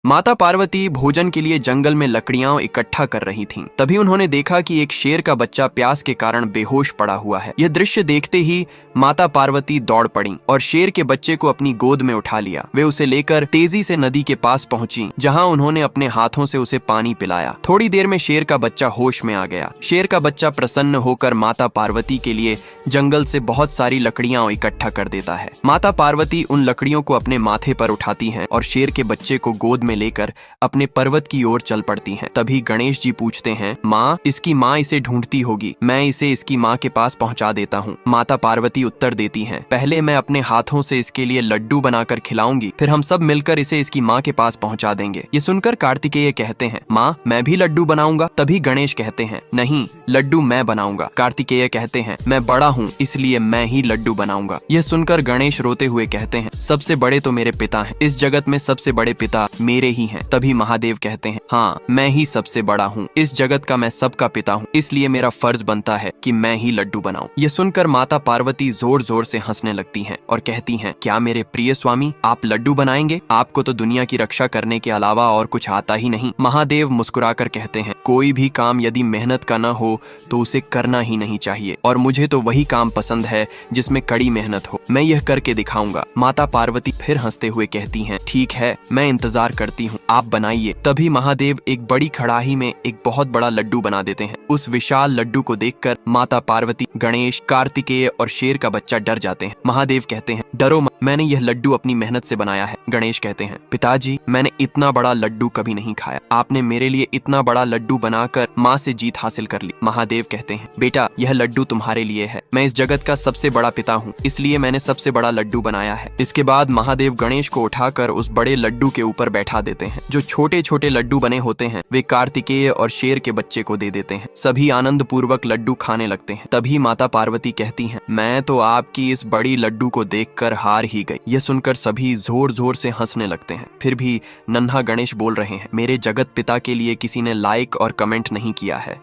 माता पार्वती भोजन के लिए जंगल में लकड़ियां इकट्ठा कर रही थीं। तभी उन्होंने देखा कि एक शेर का बच्चा प्यास के कारण बेहोश पड़ा हुआ है। यह दृश्य देखते ही माता पार्वती दौड़ पड़ी और शेर के बच्चे को अपनी गोद में उठा लिया। वे उसे लेकर तेजी से नदी के पास पहुंची, जहां उन्होंने अपने हाथों से उसे पानी पिलाया। थोड़ी देर में शेर का बच्चा होश में आ गया। शेर का बच्चा प्रसन्न होकर माता पार्वती के लिए जंगल से बहुत सारी लकड़ियां इकट्ठा कर देता है। माता पार्वती उन लकड़ियों को अपने माथे पर उठाती हैं और शेर के बच्चे को गोद में लेकर अपने पर्वत की ओर चल पड़ती हैं। तभी गणेश जी पूछते हैं, माँ, इसकी माँ इसे ढूंढती होगी, मैं इसे इसकी माँ के पास पहुँचा देता हूँ। माता पार्वती उत्तर देती हैं, पहले मैं अपने हाथों से इसके लिए लड्डू बनाकर खिलाऊंगी, फिर हम सब मिलकर इसे इसकी माँ के पास पहुँचा देंगे। ये सुनकर कार्तिकेय कहते हैं, माँ, मैं भी लड्डू बनाऊंगा। तभी गणेश कहते हैं, नहीं, लड्डू मैं बनाऊंगा। कार्तिकेय कहते हैं, मैं बड़ा हूँ, इसलिए मैं ही लड्डू बनाऊंगा। यह सुनकर गणेश रोते हुए कहते हैं, सबसे बड़े तो मेरे पिता हैं, इस जगत में सबसे बड़े पिता मेरे ही हैं। तभी महादेव कहते हैं, हाँ, मैं ही सबसे बड़ा हूँ, इस जगत का मैं सबका पिता हूँ, इसलिए मेरा फर्ज बनता है कि मैं ही लड्डू बनाऊं। ये सुनकर माता पार्वती जोर जोर से हंसने लगती हैं और कहती हैं, क्या मेरे प्रिय स्वामी, आप लड्डू बनाएंगे? आपको तो दुनिया की रक्षा करने के अलावा और कुछ आता ही नहीं। महादेव मुस्कुराकर कहते हैं, कोई भी काम यदि मेहनत का न हो तो उसे करना ही नहीं चाहिए, और मुझे तो वही काम पसंद है जिसमें कड़ी मेहनत हो। मैं यह करके दिखाऊंगा। माता पार्वती फिर हंसते हुए कहती हैं, ठीक है, मैं इंतजार करती हूँ, आप बनाइए। तभी महादेव एक बड़ी कड़ाही में एक बहुत बड़ा लड्डू बना देते हैं। उस विशाल लड्डू को देखकर माता पार्वती, गणेश, कार्तिकेय और शेर का बच्चा डर जाते हैं। महादेव कहते हैं, डरो मत, मैंने यह लड्डू अपनी मेहनत से बनाया है। गणेश कहते हैं, पिताजी, मैंने इतना बड़ा लड्डू कभी नहीं खाया, आपने मेरे लिए इतना बड़ा लड्डू बनाकर माँ से जीत हासिल कर ली। महादेव कहते हैं, बेटा, यह लड्डू तुम्हारे लिए है, मैं इस जगत का सबसे बड़ा पिता हूँ, इसलिए मैंने सबसे बड़ा लड्डू बनाया है। इसके बाद महादेव गणेश को उठाकर उस बड़े लड्डू के ऊपर बैठा देते हैं। जो छोटे छोटे लड्डू बने होते हैं वे कार्तिकेय और शेर के बच्चे को दे देते हैं। सभी आनंद पूर्वक लड्डू खाने लगते हैं। तभी माता पार्वती कहती हैं, मैं तो आपकी इस बड़ी लड्डू को देखकर हार ही गई। यह सुनकर सभी जोर जोर से हंसने लगते हैं। फिर भी नन्हा गणेश बोल रहे हैं, मेरे जगत पिता के लिए किसी ने लाइक और कमेंट नहीं किया है।